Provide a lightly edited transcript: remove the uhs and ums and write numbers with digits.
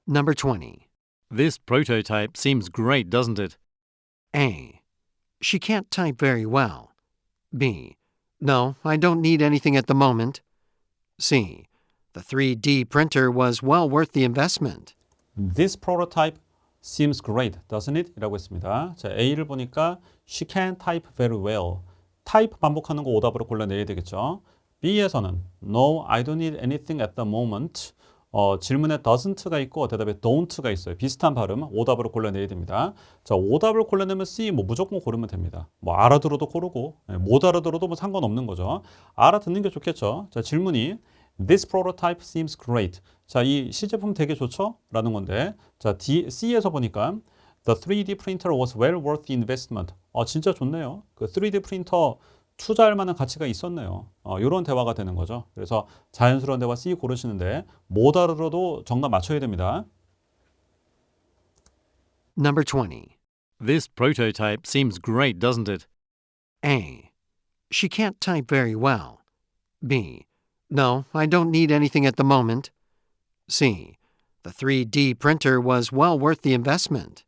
Number 20. This prototype seems great, doesn't it? A. She can't type very well. B. No, I don't need anything at the moment. C. The 3D printer was well worth the investment. This prototype seems great, doesn't it? 이라고 했습니다. 자, A를 보니까 she can type very well. type 반복하는 거 오답으로 골라내야 되겠죠. B에서는 No, I don't need anything at the moment. 질문에 doesn't가 있고 대답에 don't가 있어요. 비슷한 발음 오답으로 골라내야 됩니다. 자, 오답을 골라내면 C 무조건 고르면 됩니다. 알아들어도 고르고 못 알아들어도 상관없는 거죠. 알아듣는 게 좋겠죠. 자, 질문이 This prototype seems great. 자, 이 시제품 되게 좋죠? 라는 건데 자, C에서 보니까 The 3D printer was well worth the investment. 진짜 좋네요. 그 3D 프린터 투자할 만한 가치가 있었네요. 이런 대화가 되는 거죠. 그래서 자연스러운 대화 C 고르시는데 못 알아들어도 정답 맞춰야 됩니다. Number 20. This prototype seems great, doesn't it? A. She can't type very well. B. No, I don't need anything at the moment. C. The 3D printer was well worth the investment.